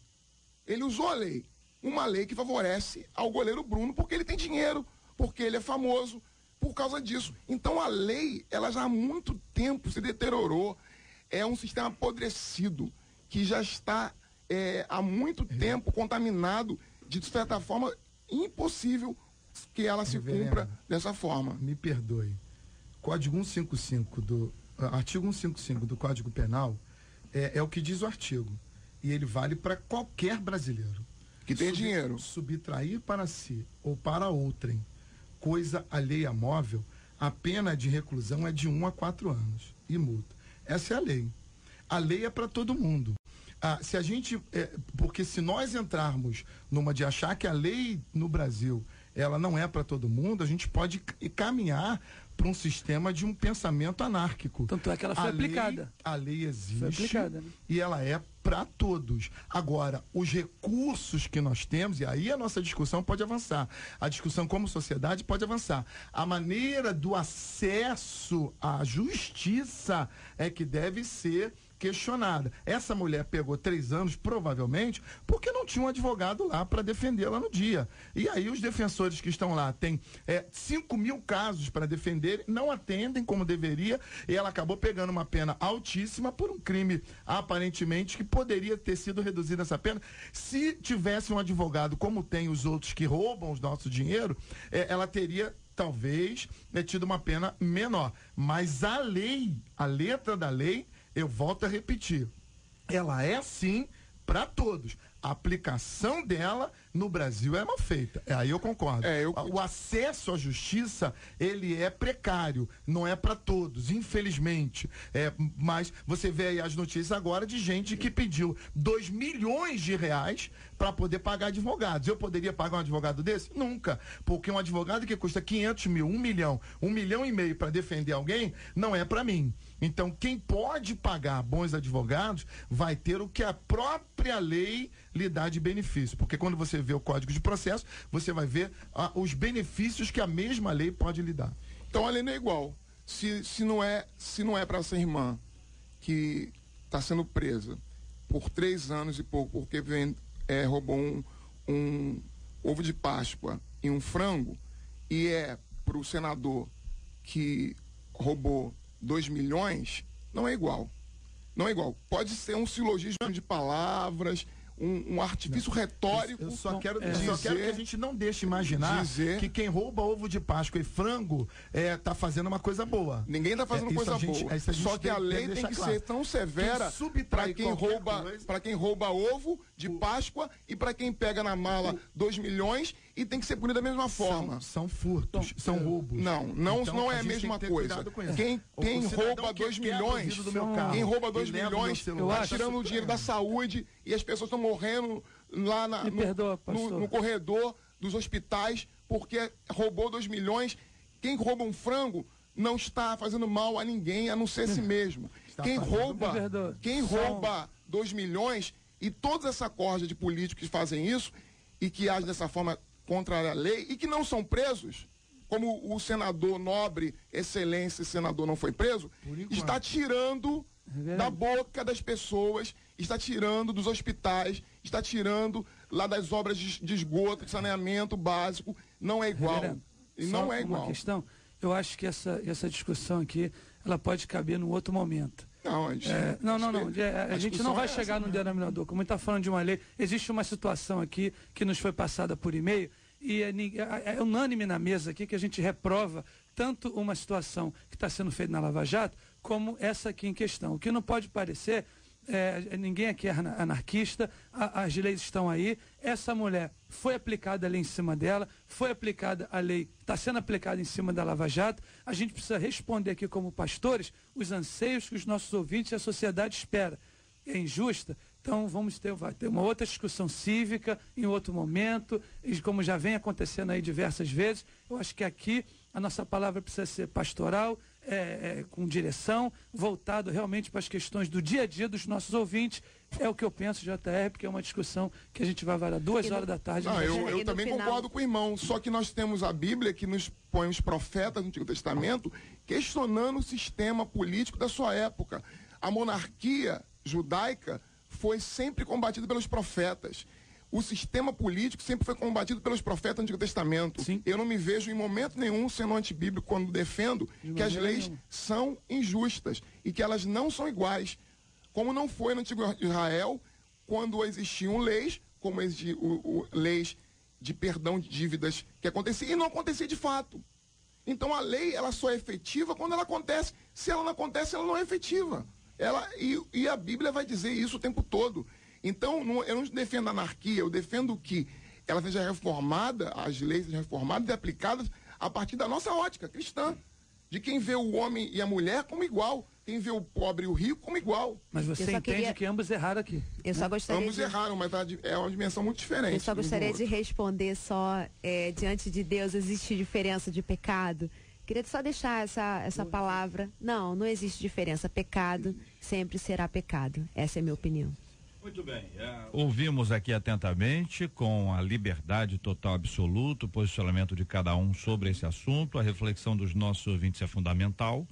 Ele usou a lei. Uma lei que favorece ao goleiro Bruno porque ele tem dinheiro, porque ele é famoso, por causa disso. Então a lei, ela já há muito tempo se deteriorou. É um sistema apodrecido que já está há muito tempo contaminado, de certa forma impossível que ela se cumpra dessa forma. Me perdoe. Código 155 artigo 155 do Código Penal é o que diz o artigo. E ele vale para qualquer brasileiro. Que tem dinheiro. Subtrair para si ou para outrem coisa alheia móvel, a pena de reclusão é de 1 a 4 anos e multa. Essa é a lei. A lei é para todo mundo. Se a gente, porque se nós entrarmos numa de achar que a lei no Brasil ela não é para todo mundo, a gente pode caminhar para um sistema de um pensamento anárquico. Tanto é que ela foi aplicada. A lei existe, foi aplicada, né? E ela é para todos. Agora, os recursos que nós temos, e aí a nossa discussão pode avançar, a discussão como sociedade pode avançar. A maneira do acesso à justiça é que deve ser questionada. Essa mulher pegou 3 anos, provavelmente, porque não tinha um advogado lá para defendê-la no dia. E aí os defensores que estão lá têm 5.000 casos para defender, não atendem como deveria, e ela acabou pegando uma pena altíssima por um crime, aparentemente, que poderia ter sido reduzida essa pena. Se tivesse um advogado como tem os outros que roubam o nosso dinheiro, ela teria talvez tido uma pena menor. Mas a lei, a letra da lei, eu volto a repetir, ela é sim para todos. A aplicação dela no Brasil é mal feita. Aí eu concordo. O acesso à justiça, ele é precário, não é para todos, infelizmente. Mas você vê aí as notícias agora de gente que pediu 2 milhões de reais para poder pagar advogados. Eu poderia pagar um advogado desse? Nunca. Porque um advogado que custa 500 mil, 1 milhão, 1,5 milhão para defender alguém, não é para mim. Então, quem pode pagar bons advogados vai ter o que a própria lei lhe dá de benefício. Porque quando você vê o Código de Processo, você vai ver os benefícios que a mesma lei pode lhe dar. Então a lei não é igual. Se não é para essa irmã que está sendo presa por 3 anos e pouco, porque roubou um ovo de Páscoa e um frango, e para o senador que roubou 2 milhões, não é igual. Não é igual. Pode ser um silogismo de palavras, um artifício retórico. Eu só quero que a gente não deixe imaginar que quem rouba ovo de Páscoa e frango tá fazendo uma coisa boa. Ninguém está fazendo coisa boa. Só que a lei tem que ser tão severa para quem rouba ovo de Páscoa e para quem pega na mala 2 milhões e tem que ser punido da mesma forma. São furtos, são roubos. Não é a mesma coisa. Quem rouba 2 milhões, quem rouba 2 milhões está tirando o dinheiro da saúde e as pessoas estão morrendo lá no corredor dos hospitais porque roubou 2 milhões. Quem rouba um frango não está fazendo mal a ninguém, a não ser si mesmo. Quem rouba 2 milhões e toda essa corda de políticos que fazem isso e que agem dessa forma contra a lei e que não são presos, como o senador nobre, excelência, senador não foi preso, está tirando da boca das pessoas, está tirando dos hospitais, está tirando lá das obras de esgoto, de saneamento básico. Não é igual. E não é igual. Uma questão, eu acho que essa discussão aqui, ela pode caber num outro momento. Não, a gente não vai chegar no denominador. Como a gente está falando de uma lei, existe uma situação aqui que nos foi passada por e-mail e é unânime na mesa aqui que a gente reprova tanto uma situação que está sendo feita na Lava Jato como essa aqui em questão. O que não pode parecer, ninguém aqui é anarquista, as leis estão aí, essa mulher foi aplicada a lei em cima dela, foi aplicada a lei, está sendo aplicada em cima da Lava Jato, a gente precisa responder aqui como pastores os anseios que os nossos ouvintes e a sociedade espera. É injusta? Então vai ter uma outra discussão cívica em outro momento, e como já vem acontecendo aí diversas vezes, eu acho que aqui a nossa palavra precisa ser pastoral, com direção, voltado realmente para as questões do dia a dia dos nossos ouvintes. É o que eu penso, JR, porque é uma discussão que a gente vai varar 2 horas da tarde. Eu também concordo com o irmão, só que nós temos a Bíblia que nos põe os profetas do Antigo Testamento questionando o sistema político da sua época. A monarquia judaica foi sempre combatida pelos profetas. O sistema político sempre foi combatido pelos profetas do Antigo Testamento. Sim. Eu não me vejo em momento nenhum sendo antibíblico quando defendo que as leis são injustas e que elas não são iguais. Como não foi no Antigo Israel, quando existiam leis, como existiam leis de perdão de dívidas que aconteciam, e não acontecia de fato. Então a lei ela só é efetiva quando ela acontece. Se ela não acontece, ela não é efetiva. E a Bíblia vai dizer isso o tempo todo. Então, eu não defendo a anarquia, eu defendo que ela seja reformada, as leis sejam reformadas e aplicadas a partir da nossa ótica cristã. De quem vê o homem e a mulher como igual, quem vê o pobre e o rico como igual. Mas você entende que ambos erraram aqui. Eu só gostaria ambos erraram, mas é uma dimensão muito diferente. Eu só gostaria de responder diante de Deus existe diferença de pecado? Queria só deixar essa palavra. Não existe diferença. Pecado sempre será pecado. Essa é a minha opinião. Muito bem. Ouvimos aqui atentamente, com a liberdade total absoluta, o posicionamento de cada um sobre esse assunto. A reflexão dos nossos ouvintes é fundamental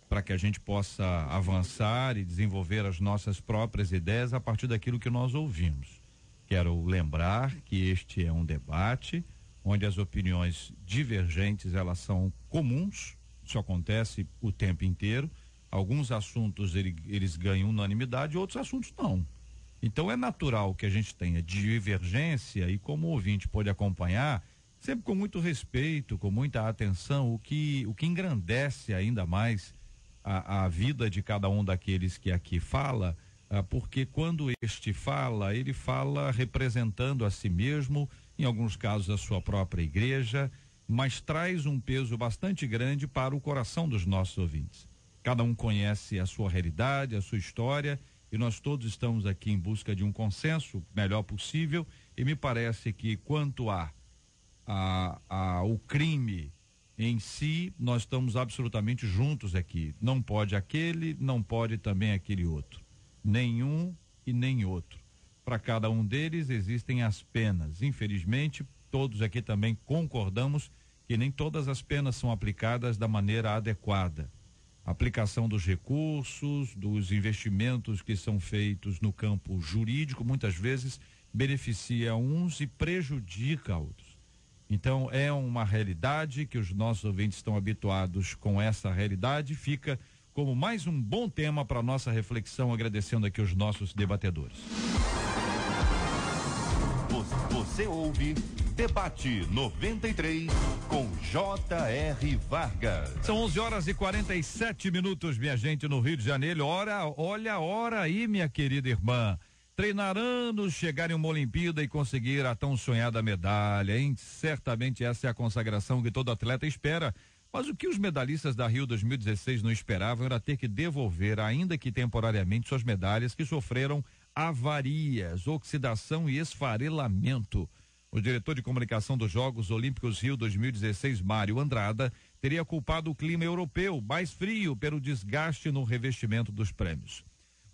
para que a gente possa avançar e desenvolver as nossas próprias ideias a partir daquilo que nós ouvimos. Quero lembrar que este é um debate onde as opiniões divergentes elas são comuns, isso acontece o tempo inteiro. Alguns assuntos eles ganham unanimidade, outros assuntos não. Então é natural que a gente tenha divergência e, como o ouvinte pode acompanhar, sempre com muito respeito, com muita atenção, o que engrandece ainda mais a vida de cada um daqueles que aqui fala, porque quando este fala, ele fala representando a si mesmo, em alguns casos a sua própria igreja, mas traz um peso bastante grande para o coração dos nossos ouvintes. Cada um conhece a sua realidade, a sua história, e nós todos estamos aqui em busca de um consenso melhor possível, e me parece que quanto ao crime em si, nós estamos absolutamente juntos aqui. Não pode aquele, não pode também aquele outro. Nenhum e nem outro. Para cada um deles existem as penas. Infelizmente, todos aqui também concordamos que nem todas as penas são aplicadas da maneira adequada. A aplicação dos recursos, dos investimentos que são feitos no campo jurídico, muitas vezes beneficia uns e prejudica outros. Então, é uma realidade que os nossos ouvintes estão habituados com essa realidade. Fica como mais um bom tema para nossa reflexão, agradecendo aqui os nossos debatedores. Você ouve Debate 93 com J.R. Vargas. São 11h47, minha gente, no Rio de Janeiro. Olha a hora aí, minha querida irmã. Treinar anos, chegar em uma Olimpíada e conseguir a tão sonhada medalha, hein? Certamente essa é a consagração que todo atleta espera. Mas o que os medalhistas da Rio 2016 não esperavam era ter que devolver, ainda que temporariamente, suas medalhas que sofreram avarias, oxidação e esfarelamento. O diretor de comunicação dos Jogos Olímpicos Rio 2016, Mário Andrada, teria culpado o clima europeu mais frio pelo desgaste no revestimento dos prêmios.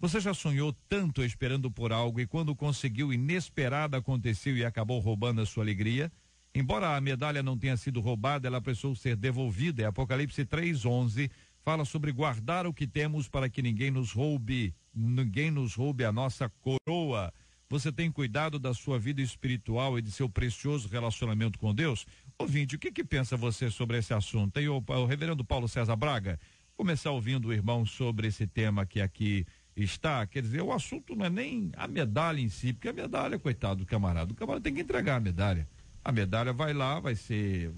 Você já sonhou tanto esperando por algo e quando conseguiu, inesperado aconteceu e acabou roubando a sua alegria? Embora a medalha não tenha sido roubada, ela precisou ser devolvida. É Apocalipse 3:11, fala sobre guardar o que temos para que ninguém nos roube a nossa coroa. Você tem cuidado da sua vida espiritual e de seu precioso relacionamento com Deus? Ouvinte, o que pensa você sobre esse assunto? Tem o reverendo Paulo César Braga, começar ouvindo o irmão sobre esse tema que aqui está. Quer dizer, o assunto não é nem a medalha em si, porque a medalha, coitado do camarada, o camarada tem que entregar a medalha. A medalha vai lá, vai ser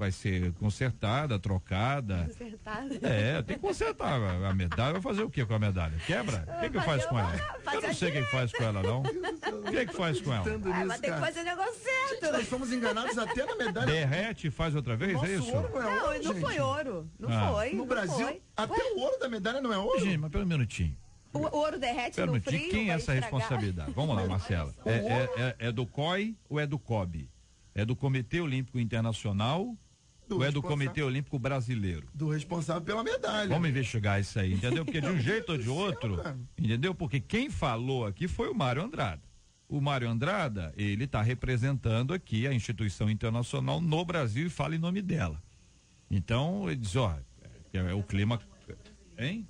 consertada, trocada. Consertada? Tem que consertar. A medalha vai fazer o que com a medalha? Quebra? O que faz com ela? Eu não sei o que faz com ela, não. O que faz com ela? Vai ter que fazer o negócio certo. Gente, nós fomos enganados até na medalha. Derrete e faz outra vez, é isso? Ouro não é ouro, Não foi ouro. Não foi. No Brasil, foi. até o ouro da medalha não é ouro. Gente, mas pelo minutinho. O ouro derrete no frio. De quem é essa responsabilidade? Vamos lá, Marcela. É do COI ou é do COB? É do Comitê Olímpico Internacional ou é do Comitê Olímpico Brasileiro? Do responsável pela medalha. Vamos investigar isso aí, entendeu? Porque de um jeito ou de outro, entendeu? Porque quem falou aqui foi o Mário Andrada. O Mário Andrada, ele está representando aqui a instituição internacional no Brasil e fala em nome dela. Então, ele diz, o clima, hein?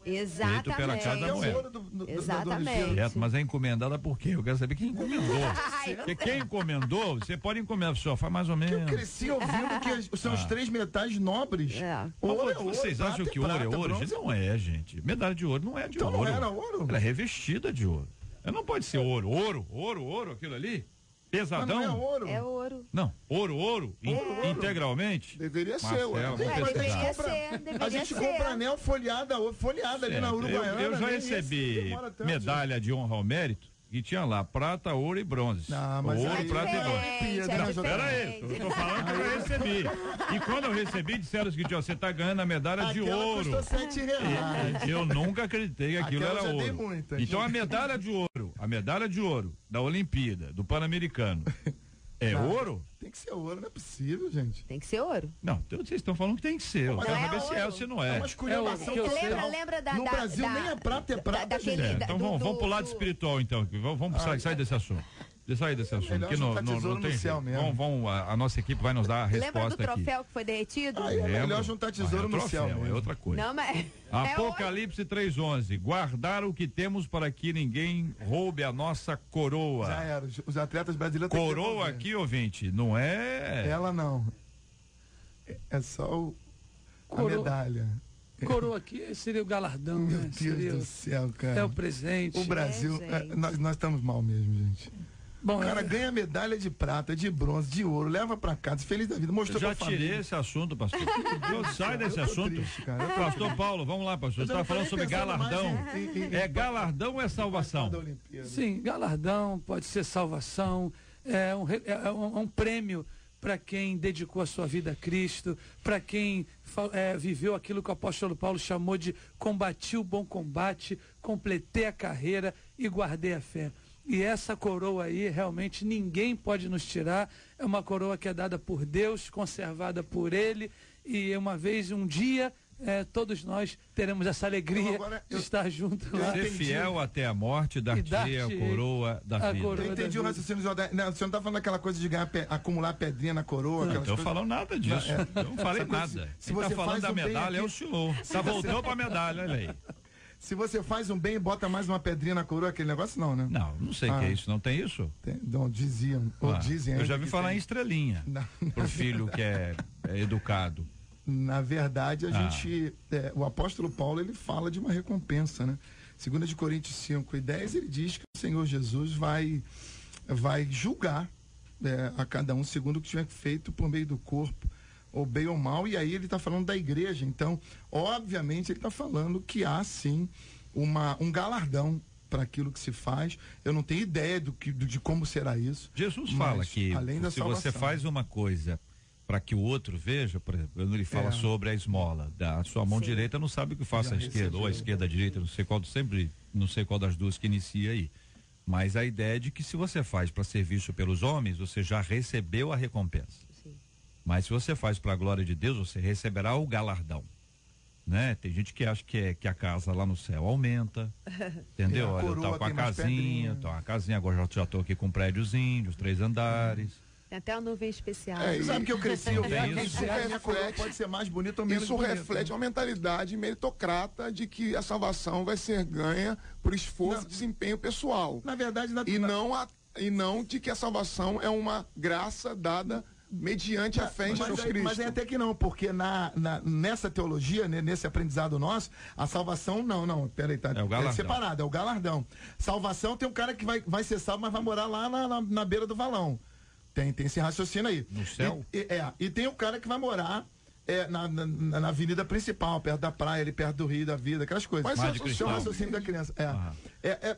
Exatamente. Feito pela Casa da Moeda. Exatamente. Certo, mas é encomendada por quê? Eu quero saber quem encomendou. Porque quem encomendou, você pode encomendar, só faz mais ou menos. Eu cresci ouvindo que são os 3 metais nobres. Ouro é ouro. Vocês acham que ouro é ouro? Gente, não é, gente. Medalha de ouro não é de ouro. Então não era ouro? Ela é revestida de ouro. Ela não pode ser ouro, aquilo ali. Pesadão? Mas não é ouro. É ouro. Não, ouro. Integralmente. Deveria ser, ué. A gente compra anel folhada ali na Uruguaiana. Eu já recebi medalha de honra ao mérito e tinha lá prata, ouro e bronze. Ouro, prata e bronze. Não, pera aí, eu tô falando que eu recebi. E quando eu recebi, disseram o seguinte, você tá ganhando a medalha de ouro. Custou R$7. Eu nunca acreditei que aquilo era ouro. Então a medalha de ouro da Olimpíada, do Pan-Americano, é ouro? Tem que ser ouro, não é possível, gente. Tem que ser ouro. Não, vocês estão falando que tem que ser. Eu quero saber se é ou se não é. É uma esculhambação total. Lembra No Brasil nem a prata é prata, gente. Então vamos pro lado espiritual, então. Vamos sair desse assunto. Que não tem céu mesmo. A nossa equipe vai nos dar a resposta. Lembra do troféu que foi derretido? É melhor juntar tesouro no céu mesmo. É outra coisa. Não, mas Apocalipse 3:11, guardar o que temos para que ninguém roube a nossa coroa. Já era, os atletas brasileiros têm que coroa devolver. aqui, ouvinte, não é... Ela não. É só a medalha. Coroa aqui seria o galardão, Meu né? Deus do céu, cara. É o presente. O Brasil, nós estamos mal mesmo, gente. Bom, O cara ganha medalha de prata, de bronze, de ouro, leva pra casa, feliz da vida, mostrou Eu já pra família. tirei esse assunto, pastor. Sai desse assunto. Triste, cara. Pastor Paulo, vamos lá, pastor. Você está falando sobre galardão. É galardão ou é salvação? Da Olimpíada. Sim, galardão, pode ser salvação, é um prêmio para quem dedicou a sua vida a Cristo, para quem viveu aquilo que o apóstolo Paulo chamou de combati o bom combate, completei a carreira e guardei a fé. E essa coroa aí, realmente, ninguém pode nos tirar. É uma coroa que é dada por Deus, conservada por Ele. E um dia, todos nós teremos essa alegria de estar juntos lá. Ser fiel até a morte, dar-te a coroa da vida. Eu entendi o raciocínio do Jordão. Não, você não tá falando aquela coisa de acumular pedrinha na coroa. Não estou falando nada disso. Eu não falei nada. Se Quem você tá falando faz da um bem medalha é o aqui- senhor. Voltou pra medalha, olha aí. Se você faz um bem e bota mais uma pedrinha na coroa, aquele negócio não, né? Não sei o que é isso. Não tem isso? Não, diziam. Ou dizem eu ainda já vi que falar tem. em estrelinha. Pro filho que é educado. Na verdade, a gente, o apóstolo Paulo, ele fala de uma recompensa, né? 2 de Coríntios 5:10, ele diz que o Senhor Jesus vai julgar a cada um segundo o que tiver feito por meio do corpo, ou bem ou mal, e aí ele está falando da igreja. Então, obviamente, ele está falando que há sim um galardão para aquilo que se faz. Eu não tenho ideia de como será isso. Jesus fala que além da se salvação, você faz uma coisa para que o outro veja, por exemplo, quando ele fala sobre a esmola, a sua mão direita não sabe o que faça a esquerda, ou a esquerda a direita, não sei qual das duas que inicia aí. Mas a ideia é de que se você faz para ser visto pelos homens, você já recebeu a recompensa. Mas se você faz para a glória de Deus, você receberá o galardão, né? Tem gente que acha que a casa lá no céu aumenta, entendeu? Olha, eu tô com a casinha, agora já tô aqui com um prédiozinho, os 3 andares, Tem até uma nuvem especial. Você sabe que eu cresci, eu Tem isso isso. minha coroa pode ser mais bonita ou menos Isso bonita. reflete uma mentalidade meritocrata de que a salvação vai ser ganha por esforço e desempenho pessoal. Na verdade, E não de que a salvação é uma graça dada mediante a fé em Jesus Cristo. Mas é até que não, porque nessa teologia, né, nesse aprendizado nosso, a salvação, peraí, tá É o galardão. separado, é o galardão. Salvação tem um cara que vai ser salvo, mas vai morar lá na beira do valão. Tem esse raciocínio aí. No céu? E tem o cara que vai morar na avenida principal, perto da praia, ali perto do Rio da Vida, aquelas coisas. Mas Mar de Esse é o cristal. raciocínio da criança.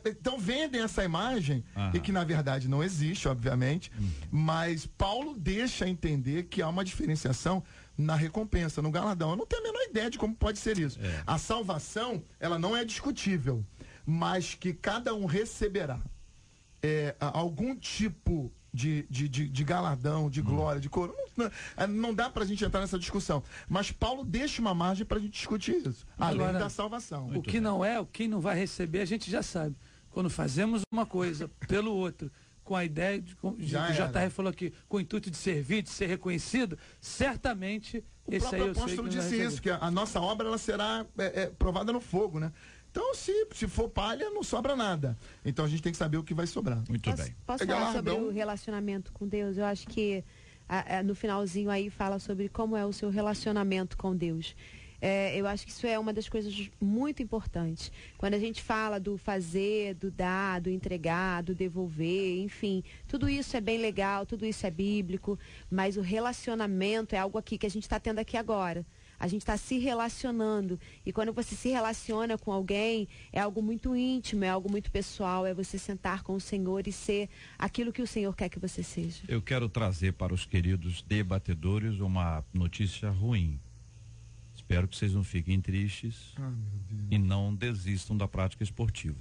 Então vendem essa imagem, e que na verdade não existe, obviamente, mas Paulo deixa entender que há uma diferenciação na recompensa, no galardão. Eu não tenho a menor ideia de como pode ser isso. A salvação, ela não é discutível, mas que cada um receberá algum tipo de galardão, de glória, de coroa. Não dá pra gente entrar nessa discussão. Mas Paulo deixa uma margem pra gente discutir isso. Além Agora, da salvação. O que não é, o que não vai receber, a gente já sabe. Quando fazemos uma coisa pelo outro, com a ideia de que o JR falou aqui, com o intuito de servir, de ser reconhecido, certamente O esse aí próprio eu sei que apóstolo não vai disse receber. isso, que a nossa obra ela será provada no fogo, né? Então, se for palha, não sobra nada. Então a gente tem que saber o que vai sobrar. Muito bem. Posso É falar sobre galardão. o relacionamento com Deus? Eu acho que no finalzinho aí fala sobre como é o seu relacionamento com Deus. Eu acho que isso é uma das coisas muito importantes. Quando a gente fala do fazer, do dar, do entregar, do devolver, enfim, tudo isso é bem legal, tudo isso é bíblico, mas o relacionamento é algo aqui que a gente está tendo aqui agora. A gente está se relacionando. E quando você se relaciona com alguém, é algo muito íntimo, é algo muito pessoal. É você sentar com o Senhor e ser aquilo que o Senhor quer que você seja. Eu quero trazer para os queridos debatedores uma notícia ruim. Espero que vocês não fiquem tristes e não desistam da prática esportiva.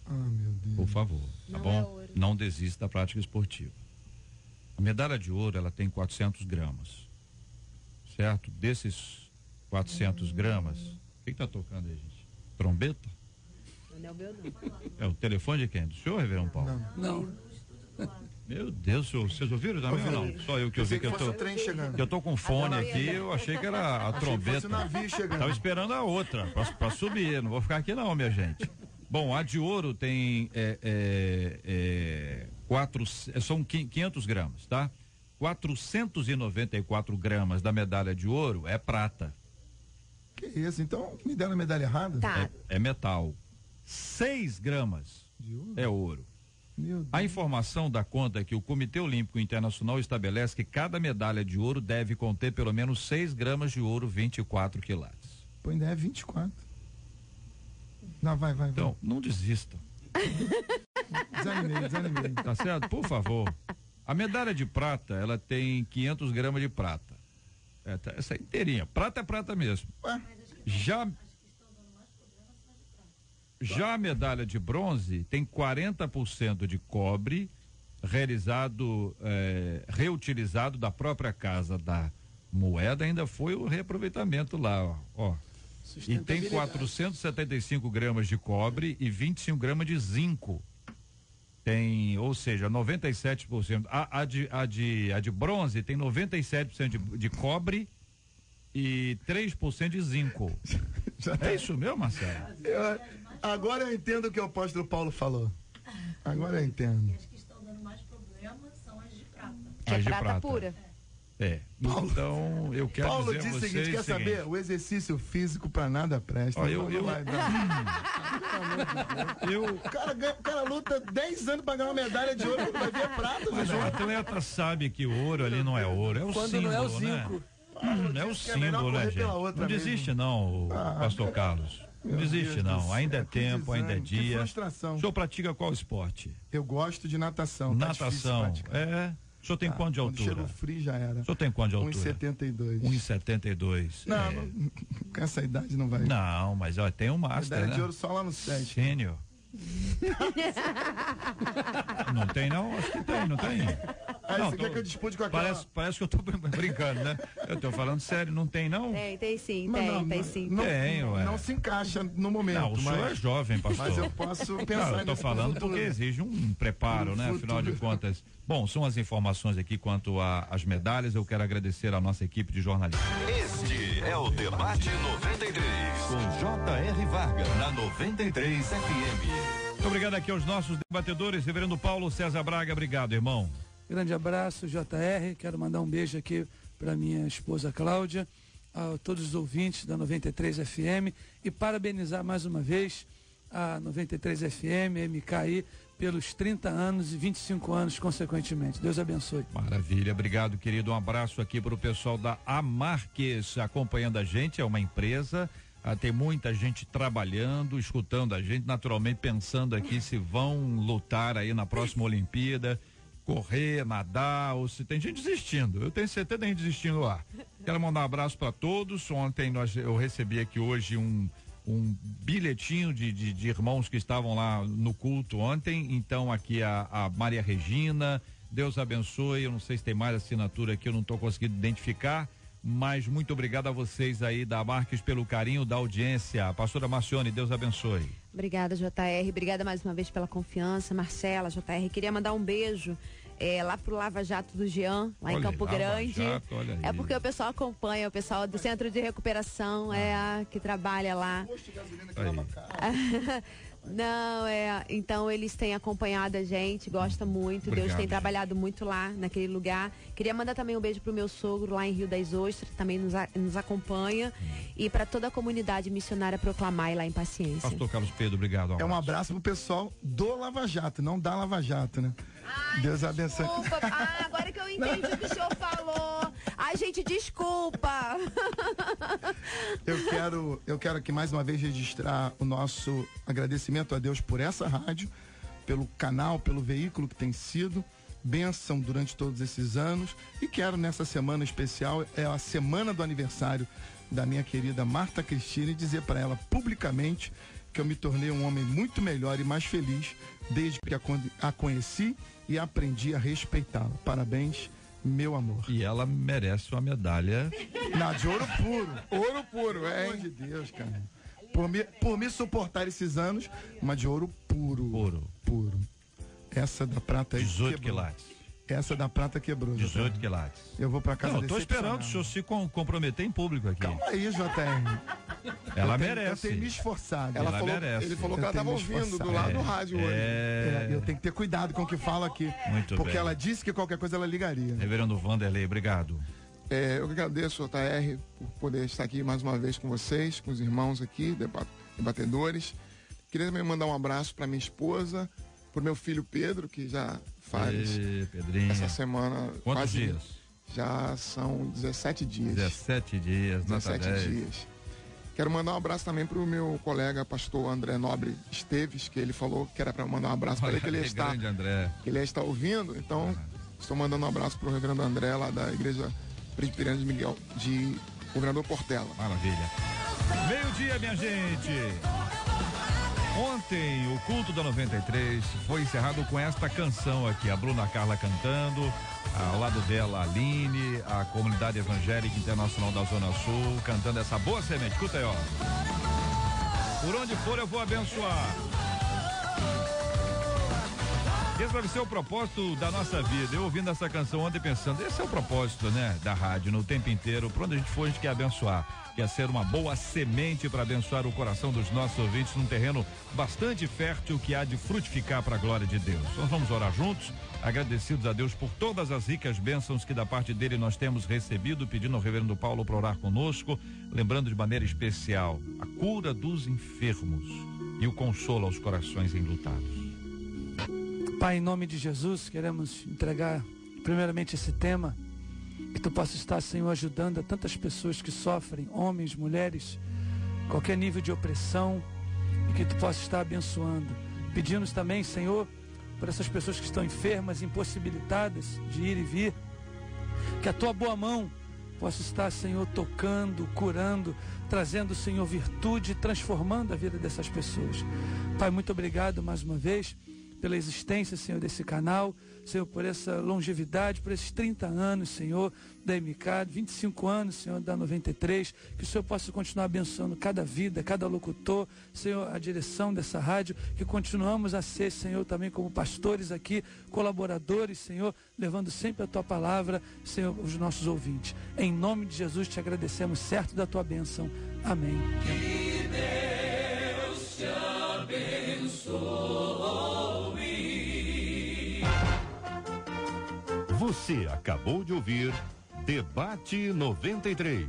Meu Deus. Por favor, tá Não bom? é ouro. Não desista da prática esportiva. A medalha de ouro, ela tem 400 gramas. Certo? Desses 400 gramas, o que tá tocando aí, gente? Trombeta? Não é o meu, não. É o telefone de quem? Do senhor, Reverendo Paulo? Não. Meu Deus, senhor, vocês ouviram também ou não? Só eu que ouvi, que eu fosse tô, o trem chegando. que eu tô com fone aqui, eu achei que era a Fosse trombeta. o navio chegando. Tava esperando a outra, pra subir, não vou ficar aqui não, minha gente. Bom, a de ouro tem são 500 gramas, tá? 494 gramas da medalha de ouro é prata, Que isso? Então me deram a medalha errada? Tá. é metal. 6 gramas De ouro? é ouro. Meu Deus. A informação dá conta que o Comitê Olímpico Internacional estabelece que cada medalha de ouro deve conter pelo menos 6 gramas de ouro, 24 quilates. Pô, ainda é 24. Não, vai. Então, não desista, Desanimei. tá certo? Por favor. A medalha de prata, ela tem 500 gramas de prata. Essa inteirinha. Prata é prata mesmo. Ué? Já a medalha de bronze tem 40% de cobre reutilizado da própria casa da moeda, ainda foi o reaproveitamento lá, ó. E tem 475 gramas de cobre e 25 gramas de zinco. Ou seja, 97%. A de bronze tem 97% de cobre e 3% de zinco. É isso mesmo, Marcelo? Agora eu entendo o que o apóstolo Paulo falou. Agora eu entendo. As que estão dando mais problemas são as de prata. Que é As de prata prata. pura. Então, eu quero Paulo dizer a disse o vocês seguinte, quer saber? O exercício físico pra nada presta. Ó, Não vai dar. O cara luta 10 anos pra ganhar uma medalha de ouro, vai ver prata, Mas o velho. atleta sabe que o ouro ali não é ouro, é o Quando símbolo, não é o né? zinco. É o que é melhor símbolo, né, correr gente? pela outra Não mesmo. desiste não, pastor Carlos. Não desiste Deus do não, céu, ainda é que tempo, ainda é desânimo, que dia. frustração. O senhor pratica qual esporte? Eu gosto de natação. Tá difícil Natação. praticar. O senhor tem quanto de Quando altura? chega o frio já era. O senhor tem quanto de altura? 1,72. 1,72. Não, com essa idade não vai. Não, mas ó, tem um master, Medalha né? de ouro só lá no 7. Sênior. Não tem não? Acho que tem, não tem? Aí você quer que eu dispute com aquela... Parece que eu tô brincando, né? Eu tô falando sério, não tem não? Tem sim, Mas sim. Não se encaixa no momento. Não, o senhor é jovem, pastor. Mas eu posso pensar Não, eu tô falando porque exige um preparo, né? Afinal de contas. Bom, são as informações aqui quanto às medalhas. Eu quero agradecer a nossa equipe de jornalistas. Este é o Debate 93, com J.R. Vargas, na 93 FM. Muito obrigado aqui aos nossos debatedores, reverendo Paulo César Braga, obrigado, irmão. Grande abraço, JR, quero mandar um beijo aqui para minha esposa Cláudia, a todos os ouvintes da 93 FM e parabenizar mais uma vez a 93 FM, MKI, pelos 30 anos e 25 anos consequentemente. Deus abençoe. Maravilha, obrigado, querido. Um abraço aqui para o pessoal da Amarques acompanhando a gente, é uma empresa. Tem muita gente trabalhando, escutando a gente, naturalmente pensando aqui se vão lutar aí na próxima Olimpíada, correr, nadar, ou se tem gente desistindo. Eu tenho certeza que tem gente desistindo lá. Quero mandar um abraço para todos. Ontem eu recebi aqui hoje um bilhetinho de irmãos que estavam lá no culto ontem. Então aqui a Maria Regina, Deus abençoe. Eu não sei se tem mais assinatura aqui, eu não estou conseguindo identificar. Mas muito obrigado a vocês aí da Marques pelo carinho da audiência. Pastora Marcione, Deus abençoe. Obrigada, JR. Obrigada mais uma vez pela confiança. Marcela, JR, queria mandar um beijo lá pro Lava Jato do Jean, lá em Campo Grande. Jato, é porque o pessoal acompanha, o pessoal do Centro de Recuperação que trabalha lá. Não, então eles têm acompanhado a gente, gosta muito. Obrigado. Deus tem trabalhado muito lá naquele lugar. Queria mandar também um beijo pro meu sogro lá em Rio das Ostras, que também nos acompanha, e para toda a comunidade missionária Proclamar lá em Paciência. Pastor Carlos Pedro, obrigado. Um abraço pro pessoal do Lava Jato, não da Lava Jato, né? Ai, Deus abençoe. Agora que eu entendi o que o senhor falou. Ai, gente, desculpa. Eu quero aqui mais uma vez registrar o nosso agradecimento a Deus por essa rádio, pelo canal, pelo veículo que tem sido bênção durante todos esses anos. E quero nessa semana especial, é a semana do aniversário da minha querida Marta Cristina, e dizer para ela publicamente que eu me tornei um homem muito melhor e mais feliz desde que a conheci e aprendi a respeitá-la. Parabéns, meu amor. E ela merece uma medalha. De ouro puro. Ouro puro, Pelo amor de Deus, cara. Por me suportar esses anos, uma de ouro puro. Puro. Essa da prata aí 18 quilates. Essa da prata quebrou. 18 quilates. Eu vou pra casa. Não, eu tô esperando o senhor se comprometer em público aqui. Calma aí, JR. Ela merece. Eu tenho me esforçado. Merece. Ele falou que ela estava ouvindo do lado do rádio hoje. Eu tenho que ter cuidado com o que falo aqui. Muito porque bem. Ela disse que qualquer coisa ela ligaria. Reverendo Vanderlei, obrigado. Eu que agradeço, JR, por poder estar aqui mais uma vez com vocês, com os irmãos aqui, debatedores. Queria também mandar um abraço para minha esposa, para o meu filho Pedro, que já faz essa semana. Quantos dias? Já são 17 dias. 17 dias, nota 10. dias. Quero mandar um abraço também para o meu colega pastor André Nobre Esteves, que ele falou que era para mandar um abraço para ele, que ele está ouvindo. Então, estou mandando um abraço para o reverendo André, lá da Igreja Presbiteriana de Miguel, de Governador Portela. Maravilha. Meio-dia, minha gente. Ontem, o culto da 93 foi encerrado com esta canção aqui, a Bruna Carla cantando, ao lado dela a Aline, a Comunidade Evangélica Internacional da Zona Sul, cantando essa boa semente. Escuta aí, ó. Por onde for eu vou abençoar. Esse deve ser o propósito da nossa vida. Eu ouvindo essa canção ontem pensando, esse é o propósito, né, da rádio, no tempo inteiro. Por onde a gente for, a gente quer abençoar. Quer ser uma boa semente para abençoar o coração dos nossos ouvintes num terreno bastante fértil que há de frutificar para a glória de Deus. Nós vamos orar juntos, agradecidos a Deus por todas as ricas bênçãos que da parte dele nós temos recebido, pedindo ao reverendo Paulo para orar conosco, lembrando de maneira especial a cura dos enfermos e o consolo aos corações enlutados. Pai, em nome de Jesus, queremos entregar primeiramente esse tema, que tu possa estar, Senhor, ajudando a tantas pessoas que sofrem, homens, mulheres, qualquer nível de opressão, e que tu possa estar abençoando. Pedimos também, Senhor, por essas pessoas que estão enfermas, impossibilitadas de ir e vir, que a tua boa mão possa estar, Senhor, tocando, curando, trazendo, Senhor, virtude, transformando a vida dessas pessoas. Pai, muito obrigado mais uma vez pela existência, Senhor, desse canal, Senhor, por essa longevidade, por esses 30 anos, Senhor, da MK, 25 anos, Senhor, da 93, que o Senhor possa continuar abençoando cada vida, cada locutor, Senhor, a direção dessa rádio, que continuamos a ser, Senhor, também como pastores aqui, colaboradores, Senhor, levando sempre a Tua palavra, Senhor, os nossos ouvintes. Em nome de Jesus te agradecemos, certo da Tua bênção. Amém. Que Deus te abençoe. Você acabou de ouvir Debate 93.